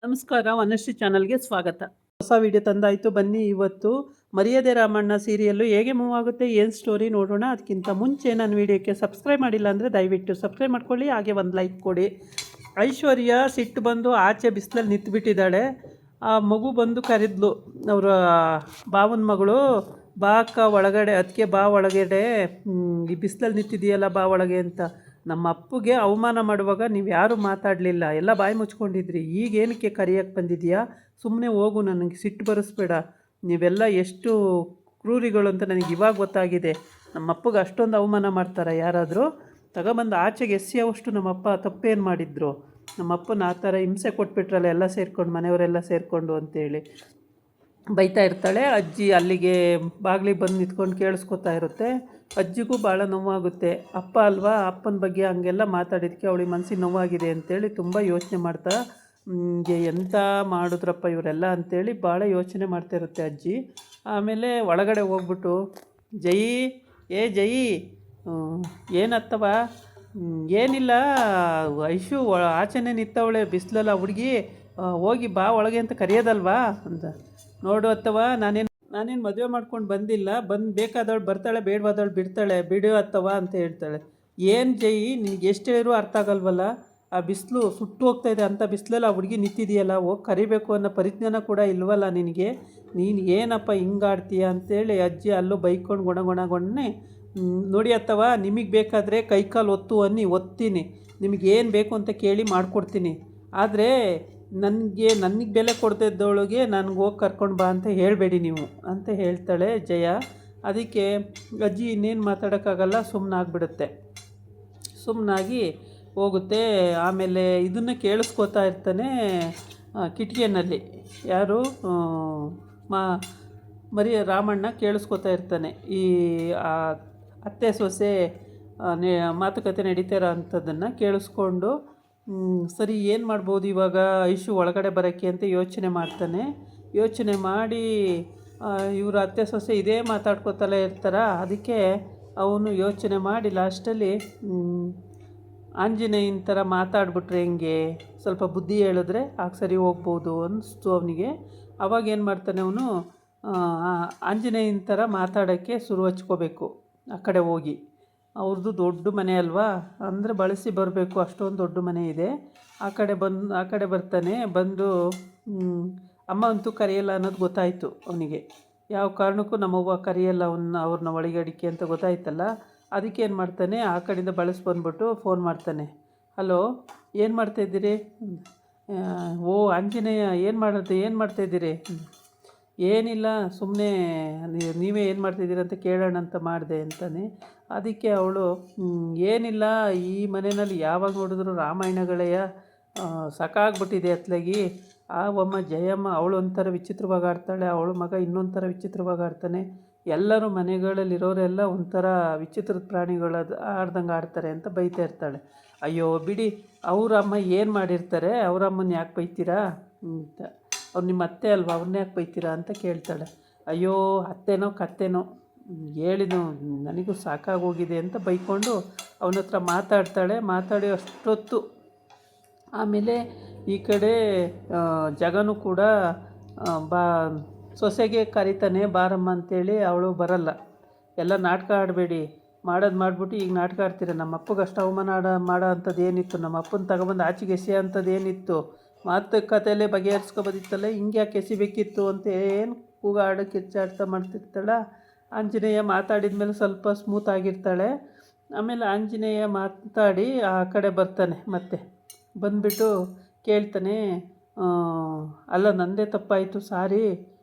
ನಮಸ್ಕಾರ, ವನಶ್ರೀ ಚಾನಲ್ಗೆ ಸ್ವಾಗತ. ಹೊಸ ವಿಡಿಯೋ ತಂದಾಯಿತು. ಬನ್ನಿ, ಇವತ್ತು ಮರ್ಯಾದೆ ರಾಮಣ್ಣ ಸೀರಿಯಲ್ಲು ಹೇಗೆ ಮೂವ್ ಆಗುತ್ತೆ, ಏನು ಸ್ಟೋರಿ ನೋಡೋಣ. ಅದಕ್ಕಿಂತ ಮುಂಚೆ ನನ್ನ ವಿಡಿಯೋಕ್ಕೆ ಸಬ್ಸ್ಕ್ರೈಬ್ ಮಾಡಿಲ್ಲ ಅಂದರೆ ದಯವಿಟ್ಟು ಸಬ್ಸ್ಕ್ರೈಬ್ ಮಾಡ್ಕೊಳ್ಳಿ, ಹಾಗೆ ಒಂದು ಲೈಕ್ ಕೊಡಿ. ಐಶ್ವರ್ಯ ಸಿಟ್ಟು ಬಂದು ಆಚೆ ಬಿಸಿಲಲ್ಲಿ ನಿಂತುಬಿಟ್ಟಿದ್ದಾಳೆ. ಆ ಮಗು ಬಂದು ಕರೆದ್ಲು, ಅವರ ಬಾವನ ಮಗಳು, ಬಾ ಅಕ್ಕ ಒಳಗಡೆ, ಅದಕ್ಕೆ ಬಾ ಒಳಗಡೆ, ಈ ಬಿಸಿಲಲ್ಲಿ ನಿಂತಿದೆಯಲ್ಲ ಬಾ ಒಳಗೆ ಅಂತ. ನಮ್ಮ ಅಪ್ಪಗೆ ಅವಮಾನ ಮಾಡುವಾಗ ನೀವು ಯಾರೂ ಮಾತಾಡಲಿಲ್ಲ, ಎಲ್ಲ ಬಾಯಿ ಮುಚ್ಕೊಂಡಿದ್ರಿ. ಈಗೇನಕ್ಕೆ ಕರೆಯೋಕ್ಕೆ ಬಂದಿದೆಯಾ? ಸುಮ್ಮನೆ ಹೋಗು, ನನಗೆ ಸಿಟ್ಟು ಬರೆಸ್ಬೇಡ. ನೀವೆಲ್ಲ ಎಷ್ಟು ಕ್ರೂರಿಗಳು ಅಂತ ನನಗೆ ಇವಾಗ ಗೊತ್ತಾಗಿದೆ. ನಮ್ಮ ಅಪ್ಪಗೆ ಅಷ್ಟೊಂದು ಅವಮಾನ ಮಾಡ್ತಾರೆ ಯಾರಾದರೂ? ತಗೊಬಂದು ಆಚೆಗೆ ಎಸೆಯೋವಷ್ಟು ನಮ್ಮಪ್ಪ ತಪ್ಪೇನು ಮಾಡಿದ್ರು? ನಮ್ಮಪ್ಪನ ಆ ಥರ ಹಿಂಸೆ ಕೊಟ್ಬಿಟ್ರಲ್ಲ ಎಲ್ಲ ಸೇರಿಕೊಂಡು, ಮನೆಯವರೆಲ್ಲ ಸೇರಿಕೊಂಡು ಅಂತೇಳಿ ಬೈತಾ ಇರ್ತಾಳೆ. ಅಜ್ಜಿ ಅಲ್ಲಿಗೆ ಬಾಗಿಲಿಗೆ ಬಂದು ನಿಂತ್ಕೊಂಡು ಕೇಳಿಸ್ಕೊತಾ ಇರುತ್ತೆ. ಅಜ್ಜಿಗೂ ಭಾಳ ನೋವಾಗುತ್ತೆ. ಅಪ್ಪ ಅಲ್ವಾ, ಅಪ್ಪನ ಬಗ್ಗೆ ಹಂಗೆಲ್ಲ ಮಾತಾಡಿದ್ದಕ್ಕೆ ಅವಳಿಗೆ ಮನಸ್ಸಿಗೆ ನೋವಾಗಿದೆ ಅಂತೇಳಿ ತುಂಬ ಯೋಚನೆ ಮಾಡ್ತಾ, ಎಂಥ ಮಾಡಿದ್ರಪ್ಪ ಇವರೆಲ್ಲ ಅಂತೇಳಿ ಭಾಳ ಯೋಚನೆ ಮಾಡ್ತಾ ಇರುತ್ತೆ ಅಜ್ಜಿ. ಆಮೇಲೆ ಒಳಗಡೆ ಹೋಗ್ಬಿಟ್ಟು, ಜಯಿ, ಏ ಜಯಿ, ಏನತ್ತವ? ಏನಿಲ್ಲ, ಐಶು ಆಚೆನೇ ನಿಂತವಳೆ ಬಿಸಿಲಲ್ಲ ಹುಡುಗಿ, ಹೋಗಿ ಬಾ ಒಳಗೆ ಅಂತ ಕರೆಯೋದಲ್ವಾ ಅಂತ. ನೋಡು ಅತ್ತವ, ನಾನೇನು ಮದುವೆ ಮಾಡ್ಕೊಂಡು ಬಂದಿಲ್ಲ, ಬೇಕಾದವಳು ಬರ್ತಾಳೆ, ಬೇಡವಾದವಳು ಬಿಡ್ತಾಳೆ, ಬಿಡು ಅತ್ತವ ಅಂತ ಹೇಳ್ತಾಳೆ. ಏನು ಜಯಿ, ನಿನಗೆ ಎಷ್ಟು ಹೇಳಿದ್ರು ಅರ್ಥ ಆಗಲ್ವಲ್ಲ? ಆ ಬಿಸಿಲು ಸುಟ್ಟು ಹೋಗ್ತಾಯಿದೆ, ಅಂಥ ಬಿಸಿಲಲ್ಲಿ ಆ ಹುಡುಗಿ ನಿಂತಿದೆಯಲ್ಲ, ಹೋಗಿ ಕರಿಬೇಕು ಅನ್ನೋ ಪರಿಜ್ಞಾನ ಕೂಡ ಇಲ್ವಲ್ಲ ನಿನಗೆ? ನೀನು ಏನಪ್ಪ ಹಿಂಗಾಡ್ತೀಯ ಅಂತೇಳಿ ಅಜ್ಜಿ ಅಲ್ಲೂ ಬೈಕೊಂಡು ಗೊಣಗೊಣಗೊಣ್ಣೆ. ನೋಡಿ ಅತ್ತವ, ನಿಮಗೆ ಬೇಕಾದರೆ ಕೈಕಾಲು ಒತ್ತೀನಿ, ನಿಮಗೇನು ಬೇಕು ಅಂತ ಕೇಳಿ ಮಾಡಿಕೊಡ್ತೀನಿ. ಆದರೆ ನನಗೆ ಬೆಲೆ ಕೊಡ್ತಿದ್ದವಳಿಗೆ ನನಗೆ ಹೋಗಿ ಕರ್ಕೊಂಡು ಬಾ ಅಂತ ಹೇಳಬೇಡಿ ನೀವು ಅಂತ ಹೇಳ್ತಾಳೆ ಜಯ. ಅದಕ್ಕೆ ಅಜ್ಜಿ ಇನ್ನೇನು ಮಾತಾಡೋಕ್ಕಾಗಲ್ಲ, ಸುಮ್ಮನಾಗ್ಬಿಡುತ್ತೆ. ಸುಮ್ಮನಾಗಿ ಹೋಗುತ್ತೆ. ಆಮೇಲೆ ಇದನ್ನು ಕೇಳಿಸ್ಕೊತಾ ಇರ್ತಾನೆ ಕಿಟಕಿಯಲ್ಲಿ. ಯಾರು? ರಾಮಣ್ಣ ಕೇಳಿಸ್ಕೊತಾ ಇರ್ತಾನೆ. ಈ ಅತ್ತೆ ಸೊಸೆ ಮಾತುಕತೆ ನಡೀತಾರೋ ಅಂಥದ್ದನ್ನು ಕೇಳಿಸ್ಕೊಂಡು, ಸರಿ ಏನು ಮಾಡ್ಬೋದು ಇವಾಗ ಐಶು ಒಳಗಡೆ ಬರೋಕ್ಕೆ ಅಂತ ಯೋಚನೆ ಮಾಡ್ತಾನೆ. ಯೋಚನೆ ಮಾಡಿ ಇವರು ಅತ್ತೆ ಸೊಸೆ ಇದೇ ಮಾತಾಡ್ಕೋತಲೇ ಇರ್ತಾರ. ಅದಕ್ಕೆ ಅವನು ಯೋಚನೆ ಮಾಡಿ ಲಾಸ್ಟಲ್ಲಿ ಆಂಜನೇಯನ ಥರ ಮಾತಾಡ್ಬಿಟ್ರೆ ಹೆಂಗೆ, ಸ್ವಲ್ಪ ಬುದ್ಧಿ ಹೇಳಿದ್ರೆ ಆಗ ಸರಿ ಹೋಗ್ಬೋದು ಅನಿಸ್ತು ಅವನಿಗೆ. ಅವಾಗ ಏನು ಮಾಡ್ತಾನೆ ಅವನು, ಆಂಜನೇಯನ ಥರ ಮಾತಾಡೋಕ್ಕೆ ಶುರು ಹಚ್ಕೋಬೇಕು. ಆ ಕಡೆ ಹೋಗಿ, ಅವ್ರದ್ದು ದೊಡ್ಡ ಮನೆ ಅಲ್ವಾ, ಅಂದರೆ ಬಳಸಿ ಬರಬೇಕು, ಅಷ್ಟೊಂದು ದೊಡ್ಡ ಮನೆ ಇದೆ. ಆ ಕಡೆ ಬರ್ತಾನೆ. ಬಂದು ಅಮ್ಮ ಅಂತೂ ಕರೆಯಲ್ಲ ಅನ್ನೋದು ಗೊತ್ತಾಯಿತು ಅವನಿಗೆ. ಯಾವ ಕಾರಣಕ್ಕೂ ನಮ್ಮವ್ವ ಕರೆಯಲ್ಲ ಅವ್ರನ್ನ ಒಳಗಡಿಕೆ ಅಂತ ಗೊತ್ತಾಯ್ತಲ್ಲ. ಅದಕ್ಕೆ ಏನು ಮಾಡ್ತಾನೆ, ಆ ಕಡೆಯಿಂದ ಬಂದ್ಬಿಟ್ಟು ಫೋನ್ ಮಾಡ್ತಾನೆ. ಹಲೋ, ಏನು ಮಾಡ್ತಾಯಿದ್ದೀರಿ? ಓ ಆಂಜನೇಯ, ಏನು ಮಾಡ್ತಾಯಿದ್ದೀರಿ? ಏನಿಲ್ಲ, ಸುಮ್ಮನೆ ನೀವೇ ಏನು ಮಾಡ್ತಿದ್ದೀರ ಅಂತ ಕೇಳೋಣ ಅಂತ ಮಾಡಿದೆ ಅಂತಾನೆ. ಅದಕ್ಕೆ ಅವಳು, ಏನಿಲ್ಲ, ಈ ಮನೆಯಲ್ಲಿ ಯಾವಾಗ ನೋಡಿದ್ರು ರಾಮಾಯಣಗಳೆಯ ಸಾಕಾಗ್ಬಿಟ್ಟಿದೆ ಅತ್ಲಾಗಿ. ಆ ಅಮ್ಮ ಜಯಮ್ಮ ಅವಳು ಒಂಥರ ವಿಚಿತ್ರವಾಗಿ ಆಡ್ತಾಳೆ, ಅವಳ ಮಗ ಇನ್ನೊಂದು ಥರ ವಿಚಿತ್ರವಾಗಿ ಆಡ್ತಾನೆ. ಎಲ್ಲರೂ ಮನೆಗಳಲ್ಲಿರೋರೆಲ್ಲ ಒಂಥರ ವಿಚಿತ್ರದ ಪ್ರಾಣಿಗಳದು ಆಡ್ದಂಗೆ ಆಡ್ತಾರೆ ಅಂತ ಬೈತಾ ಇರ್ತಾಳೆ. ಅಯ್ಯೋ ಬಿಡಿ, ಅವರಮ್ಮ ಏನು ಮಾಡಿರ್ತಾರೆ, ಅವರಮ್ಮನ ಯಾಕೆ ಬೈತೀರಾ ಅಂತ. ಅವ್ರು ನಿಮ್ಮ ಅತ್ತೆ ಅಲ್ವಾ, ಅವ್ರನ್ನ ಯಾಕೆ ಬೈತೀರಾ ಅಂತ ಕೇಳ್ತಾಳೆ. ಅಯ್ಯೋ ಅತ್ತೆನೋ ಕತ್ತೆನೋ ಹೇಳಿದ್ದು ನನಗೂ ಸಾಕಾಗೋಗಿದೆ ಅಂತ ಬೈಕೊಂಡು ಅವನ ಹತ್ರ ಮಾತಾಡಿ ಅಷ್ಟೊತ್ತು. ಆಮೇಲೆ ಈ ಕಡೆ ಜಗನು ಕೂಡ ಸೊಸೆಗೆ ಕರಿತಾನೆ, ಬಾರಮ್ಮ ಅಂತೇಳಿ. ಅವಳು ಬರಲ್ಲ. ಎಲ್ಲ ನಾಟಕ ಆಡಬೇಡಿ, ಮಾಡಿಬಿಟ್ಟು ಈಗ ನಾಟಕ ಆಡ್ತೀರ. ನಮ್ಮ ಅಪ್ಪಗೆ ಅಷ್ಟು ಅವಮಾನ ಮಾಡೋ ಅಂಥದ್ದು ಏನಿತ್ತು? ನಮ್ಮ ಅಪ್ಪನ ತಗೊಬಂದು ಆಚೆಗೆ ಎಸೆಯೋ ಅಂಥದ್ದು ಏನಿತ್ತು? ಮಾತುಕತೆಯಲ್ಲೇ ಬಗೆಹರಿಸ್ಕೊಬೋದಿತ್ತಲ್ಲ, ಹಿಂಗೆ ಯಾಕೆ ಎಸಿಬೇಕಿತ್ತು ಅಂತ ಏನು ಕೂಗಾಡು ಕಿರ್ಚಾಡ್ತಾ ಮಾಡ್ತಿರ್ತಾಳ. ಆಂಜನೇಯ ಮಾತಾಡಿದ ಮೇಲೆ ಸ್ವಲ್ಪ ಸ್ಮೂತ್ ಆಗಿರ್ತಾಳೆ. ಆಮೇಲೆ ಆಂಜನೇಯ ಮಾತಾಡಿ ಆ ಕಡೆ ಬರ್ತಾನೆ. ಮತ್ತೆ ಬಂದುಬಿಟ್ಟು ಕೇಳ್ತಾನೆ, ಅಲ್ಲ ನಂದೇ ತಪ್ಪಾಯಿತು, ಸಾರಿ,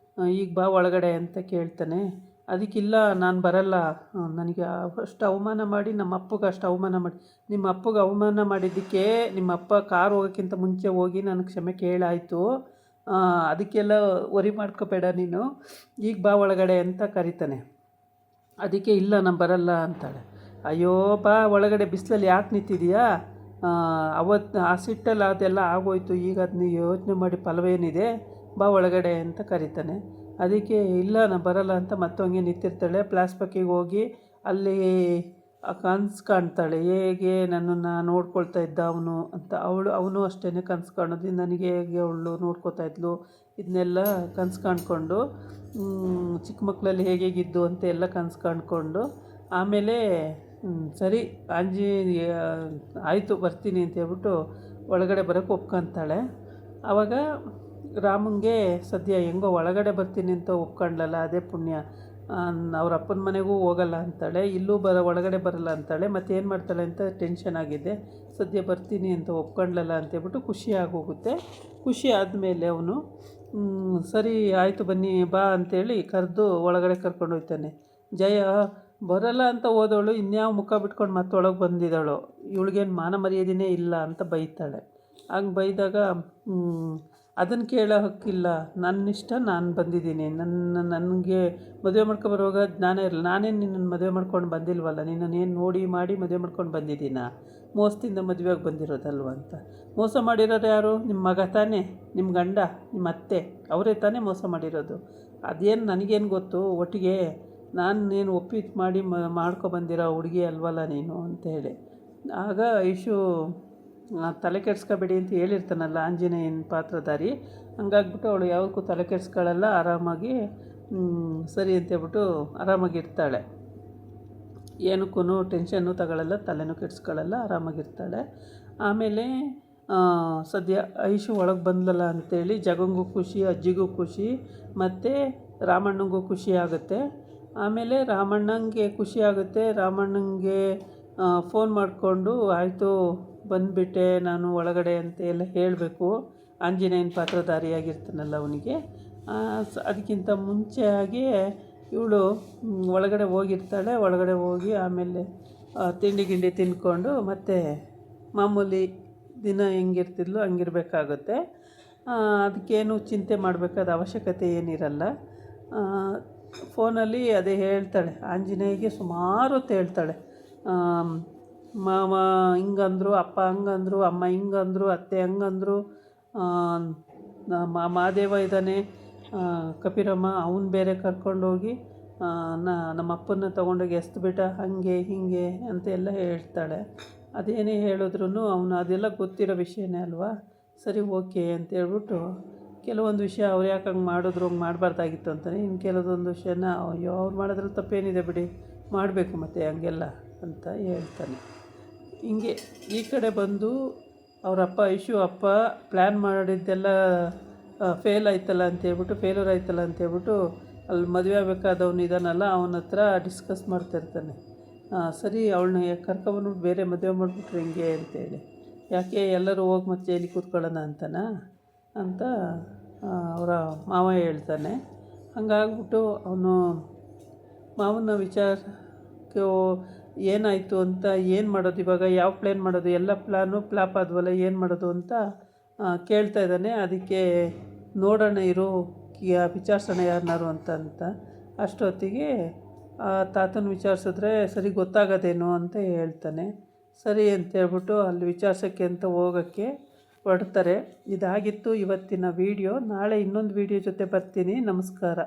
ಈಗ ಬಾ ಒಳಗಡೆ ಅಂತ ಕೇಳ್ತಾನೆ. ಅದಕ್ಕಿಲ್ಲ, ನಾನು ಬರಲ್ಲ, ನನಗೆ ಅಷ್ಟು ಅವಮಾನ ಮಾಡಿ, ನಮ್ಮ ಅಪ್ಪಗೆ ಅಷ್ಟು ಅವಮಾನ ಮಾಡಿ, ನಿಮ್ಮ ಅಪ್ಪಗೆ ಅವಮಾನ ಮಾಡಿದ್ದಕ್ಕೆ ನಿಮ್ಮ ಅಪ್ಪ ಕಾರ್ ಹೋಗೋಕ್ಕಿಂತ ಮುಂಚೆ ಹೋಗಿ ನನಗೆ ಕ್ಷಮೆ ಕೇಳಾಯಿತು, ಅದಕ್ಕೆಲ್ಲ ವರಿ ಮಾಡ್ಕೋಬೇಡ ನೀನು, ಈಗ ಬಾ ಒಳಗಡೆ ಅಂತ ಕರಿತಾನೆ. ಅದಕ್ಕೆ ಇಲ್ಲ, ನಾನು ಬರಲ್ಲ ಅಂತಾಳೆ. ಅಯ್ಯೋ ಬಾ ಒಳಗಡೆ, ಬಿಸಿಲಲ್ಲಿ ಯಾಕೆ ನಿಂತಿದೆಯಾ? ಅವತ್ತು ಆ ಸಿಟ್ಟಲ್ಲಿ ಅದೆಲ್ಲ ಆಗೋಯ್ತು, ಈಗ ಅದನ್ನ ಯೋಚನೆ ಮಾಡಿ ಫಲವೇನಿದೆ, ಬಾ ಒಳಗಡೆ ಅಂತ ಕರಿತಾನೆ. ಅದಕ್ಕೆ ಇಲ್ಲ, ನಾನು ಬರಲ್ಲ ಅಂತ ಮತ್ತೊಂಗೆ ನಿಂತಿರ್ತಾಳೆ. ಪ್ಲಾಸ್ಪಕ್ಕಿಗೆ ಹೋಗಿ ಅಲ್ಲಿ ಆ ಕನಸು ಕಾಣ್ತಾಳೆ, ಹೇಗೆ ನನ್ನನ್ನು ನೋಡ್ಕೊಳ್ತಾ ಇದ್ದ ಅವನು ಅಂತ. ಅವನು ಅಷ್ಟೇ ಕನಸು ಕಾಣೋದು, ನನಗೆ ಹೇಗೆ ಅವಳು ನೋಡ್ಕೊತಾ ಇದ್ಲು, ಇದನ್ನೆಲ್ಲ ಕನಸು ಕಾಣ್ಕೊಂಡು ಚಿಕ್ಕ ಮಕ್ಕಳಲ್ಲಿ ಹೇಗಿದ್ದು ಅಂತ ಎಲ್ಲ ಕನಸು ಕಾಣ್ಕೊಂಡು ಆಮೇಲೆ ಸರಿ ಆಯಿತು ಬರ್ತೀನಿ ಅಂತ ಹೇಳ್ಬಿಟ್ಟು ಒಳಗಡೆ ಬರೋಕ್ಕೆ ಒಪ್ಕೊತಾಳೆ. ಆವಾಗ ರಾಮಂಗೆ ಸದ್ಯ ಹೆಂಗೋ ಒಳಗಡೆ ಬರ್ತೀನಿ ಅಂತ ಒಪ್ಕೊಂಡ್ಲಲ್ಲ, ಅದೇ ಪುಣ್ಯ. ಅವ್ರ ಅಪ್ಪನ ಮನೆಗೂ ಹೋಗಲ್ಲ ಅಂತಾಳೆ, ಇಲ್ಲೂ ಒಳಗಡೆ ಬರಲ್ಲ ಅಂತಾಳೆ. ಮತ್ತು ಏನು ಮಾಡ್ತಾಳೆ ಅಂತ ಟೆನ್ಷನ್ ಆಗಿದೆ. ಸದ್ಯ ಬರ್ತೀನಿ ಅಂತ ಒಪ್ಕೊಂಡ್ಲಲ್ಲ ಅಂತೇಳ್ಬಿಟ್ಟು ಖುಷಿ ಆಗೋಗುತ್ತೆ. ಖುಷಿ ಆದಮೇಲೆ ಅವನು ಸರಿ ಆಯಿತು ಬನ್ನಿ ಬಾ ಅಂತೇಳಿ ಕರೆದು ಒಳಗಡೆ ಕರ್ಕೊಂಡು ಹೋಗ್ತಾನೆ. ಜಯ ಬರಲ್ಲ ಅಂತ ಹೋದವಳು ಇನ್ಯಾವ ಮುಖ ಬಿಟ್ಕೊಂಡು ಮತ್ತೆ ಒಳಗೆ ಬಂದಿದ್ದಾಳು, ಇವಳಿಗೇನು ಮಾನ ಮರ್ಯಾದೆನೇ ಇಲ್ಲ ಅಂತ ಬೈತಾಳೆ. ಹಂಗೆ ಬೈದಾಗ ಅದನ್ನು ಕೇಳೋ ಹಕ್ಕಿಲ್ಲ, ನನ್ನಿಷ್ಟ ನಾನು ಬಂದಿದ್ದೀನಿ, ನನಗೆ ಮದುವೆ ಮಾಡ್ಕೊಬರುವಾಗ ಜ್ಞಾನ ಇರಲ್ಲ, ನಾನೇನು ನಿನ್ನನ್ನು ಮದುವೆ ಮಾಡ್ಕೊಂಡು ಬಂದಿಲ್ವಲ್ಲ, ನಿನ್ನನ್ನೇನು ನೋಡಿ ಮಾಡಿ ಮದುವೆ ಮಾಡ್ಕೊಂಡು ಬಂದಿದ್ದೀನ, ಮೋಸದಿಂದ ಮದುವೆಯಾಗಿ ಬಂದಿರೋದಲ್ವ ಅಂತ. ಮೋಸ ಮಾಡಿರೋರು ಯಾರು? ನಿಮ್ಮ ಮಗ ತಾನೇ, ನಿಮ್ಮ ಗಂಡ, ನಿಮ್ಮ ಅತ್ತೆ, ಅವರೇ ತಾನೇ ಮೋಸ ಮಾಡಿರೋದು. ಅದೇನು ನನಗೇನು ಗೊತ್ತು, ಒಟ್ಟಿಗೆ ನೀನು ಒಪ್ಪಿಟ್ಟು ಮಾಡಿ ಮಾಡ್ಕೊಬಂದಿರೋ ಹುಡುಗಿ ಅಲ್ವಲ್ಲ ನೀನು ಅಂತ ಹೇಳಿ. ಆಗ ಐಶು ತಲೆ ಕೆಡ್ಸ್ಕೊಬೇಡಿ ಅಂತ ಹೇಳಿರ್ತಾನಲ್ಲ ಆಂಜನೇಯನ ಪಾತ್ರಧಾರಿ, ಹಂಗಾಗ್ಬಿಟ್ಟು ಅವಳು ಯಾವುದಕ್ಕೂ ತಲೆ ಕೆಡ್ಸ್ಕೊಳ್ಳಲ್ಲ, ಆರಾಮಾಗಿ ಸರಿ ಅಂತೇಳ್ಬಿಟ್ಟು ಆರಾಮಾಗಿರ್ತಾಳೆ. ಏನಕ್ಕೂ ಟೆನ್ಷನ್ನು ತಗೊಳ್ಳಲ್ಲ, ತಲೆನೂ ಕೆಡ್ಸ್ಕೊಳ್ಳಲ್ಲ, ಆರಾಮಾಗಿರ್ತಾಳೆ. ಆಮೇಲೆ ಸದ್ಯ ಐಶು ಒಳಗೆ ಬಂದಲ್ಲ ಅಂಥೇಳಿ ಜಗಂಗೂ ಖುಷಿ, ಅಜ್ಜಿಗೂ ಖುಷಿ, ಮತ್ತು ರಾಮಣ್ಣಂಗೂ ಖುಷಿ ಆಗುತ್ತೆ. ಆಮೇಲೆ ರಾಮಣ್ಣಂಗೆ ಖುಷಿ ಆಗುತ್ತೆ. ರಾಮಣ್ಣಂಗೆ ಫೋನ್ ಮಾಡಿಕೊಂಡು ಆಯಿತು ಬಂದುಬಿಟ್ಟೆ ನಾನು ಒಳಗಡೆ ಅಂತ ಎಲ್ಲ ಹೇಳಬೇಕು, ಆಂಜನೇಯನ ಪಾತ್ರಧಾರಿಯಾಗಿರ್ತಾನಲ್ಲ ಅವನಿಗೆ. ಅದಕ್ಕಿಂತ ಮುಂಚೆಯಾಗಿ ಇವಳು ಒಳಗಡೆ ಹೋಗಿರ್ತಾಳೆ. ಒಳಗಡೆ ಹೋಗಿ ಆಮೇಲೆ ತಿಂಡಿ ಗಿಂಡಿ ತಿಂದ್ಕೊಂಡು ಮತ್ತೆ ಮಾಮೂಲಿ ದಿನ ಹೆಂಗಿರ್ತಿದ್ಲು ಹಂಗಿರ್ಬೇಕಾಗುತ್ತೆ. ಅದಕ್ಕೇನು ಚಿಂತೆ ಮಾಡಬೇಕಾದ ಅವಶ್ಯಕತೆ ಏನಿರಲ್ಲ. ಫೋನಲ್ಲಿ ಅದೇ ಹೇಳ್ತಾಳೆ, ಆಂಜನೇಯಗೆ ಸುಮಾರು ಹೊತ್ತು ಹೇಳ್ತಾಳೆ, ಮಾವ ಹಿಂಗಂದ್ರು, ಅಪ್ಪ ಹಂಗಂದ್ರು, ಅಮ್ಮ ಹಿಂಗಂದ್ರು, ಅತ್ತೆ ಹಂಗಂದ್ರು, ಮಹಾದೇವ ಇದ್ದಾನೆ ಕಪಿರಮ್ಮ, ಅವನು ಬೇರೆ ಕರ್ಕೊಂಡೋಗಿ ನಮ್ಮ ಅಪ್ಪನ ತೊಗೊಂಡೋಗಿ ಎಸ್ದುಬಿಟ್ಟ, ಹಾಗೆ ಹೀಗೆ ಅಂತೆಲ್ಲ ಹೇಳ್ತಾಳೆ. ಅದೇನೇ ಹೇಳಿದ್ರು ಅವನು ಅದೆಲ್ಲ ಗೊತ್ತಿರೋ ವಿಷಯನೇ ಅಲ್ವಾ, ಸರಿ ಓಕೆ ಅಂತೇಳ್ಬಿಟ್ಟು ಕೆಲವೊಂದು ವಿಷಯ ಅವ್ರು ಯಾಕೆ ಹಂಗೆ ಮಾಡಿದ್ರು, ಹಂಗೆ ಮಾಡಬಾರ್ದಾಗಿತ್ತು ಅಂತಾನೆ. ಇನ್ನು ಕೆಲವೊಂದು ವಿಷಯನ ಅಯ್ಯೋ ಅವ್ರು ಮಾಡಿದ್ರಲ್ಲಿ ತಪ್ಪೇನಿದೆ ಬಿಡಿ, ಮಾಡಬೇಕು ಮತ್ತು ಹಂಗೆಲ್ಲ ಅಂತ ಹೇಳ್ತಾನೆ. ಹಿಂಗೆ ಈ ಕಡೆ ಬಂದು ಅವರಪ್ಪ ಐಶು ಅಪ್ಪ ಪ್ಲ್ಯಾನ್ ಮಾಡಿದ್ದೆಲ್ಲ ಫೇಲ್ ಆಯ್ತಲ್ಲ ಅಂತೇಳ್ಬಿಟ್ಟು, ಫೇಲ್ಯೂರ್ ಆಯ್ತಲ್ಲ ಅಂತೇಳ್ಬಿಟ್ಟು ಅಲ್ಲಿ ಮದುವೆ ಆಗಬೇಕಾದವನು ಇದ್ದಾನಲ್ಲ ಅವನ ಹತ್ರ ಡಿಸ್ಕಸ್ ಮಾಡ್ತಾಯಿರ್ತಾನೆ. ಸರಿ ಅವಳನ್ನ ಕರ್ಕೊಬಂದ್ಬಿಟ್ಟು ಬೇರೆ ಮದುವೆ ಮಾಡಿಬಿಟ್ರೆ ಹಿಂಗೆ ಅಂತೇಳಿ, ಯಾಕೆ ಎಲ್ಲರೂ ಹೋಗಿ ಮತ್ತೆ ಜೈಲಿಗೆ ಕೂತ್ಕೊಳ್ಳೋಣ ಅಂತ ಅವರ ಮಾವ ಹೇಳ್ತಾನೆ. ಹಂಗಾಗ್ಬಿಟ್ಟು ಅವನು ಮಾವನ ವಿಚಾರಕ್ಕೆ ಏನಾಯಿತು ಅಂತ, ಏನು ಮಾಡೋದು ಇವಾಗ, ಯಾವ ಪ್ಲ್ಯಾನ್ ಮಾಡೋದು, ಎಲ್ಲ ಪ್ಲ್ಯಾನು ಫ್ಲಾಪ್ ಆದ್ವಲ್ಲ, ಏನು ಮಾಡೋದು ಅಂತ ಕೇಳ್ತಾ ಇದ್ದಾನೆ. ಅದಕ್ಕೆ ನೋಡೋಣ ಇರು, ವಿಚಾರಿಸೋಣ ಯಾರನ್ನಾರು ಅಂತ ಅಷ್ಟೊತ್ತಿಗೆ ತಾತನ ವಿಚಾರಿಸಿದ್ರೆ ಸರಿ ಗೊತ್ತಾಗೋದೇನು ಅಂತ ಹೇಳ್ತಾನೆ. ಸರಿ ಅಂತೇಳ್ಬಿಟ್ಟು ಅಲ್ಲಿ ವಿಚಾರಿಸೋಕ್ಕೆ ಅಂತ ಹೋಗೋಕ್ಕೆ ಹೊರಡ್ತಾರೆ. ಇದಾಗಿತ್ತು ಇವತ್ತಿನ ವೀಡಿಯೋ. ನಾಳೆ ಇನ್ನೊಂದು ವೀಡಿಯೋ ಜೊತೆ ಬರ್ತೀನಿ. ನಮಸ್ಕಾರ.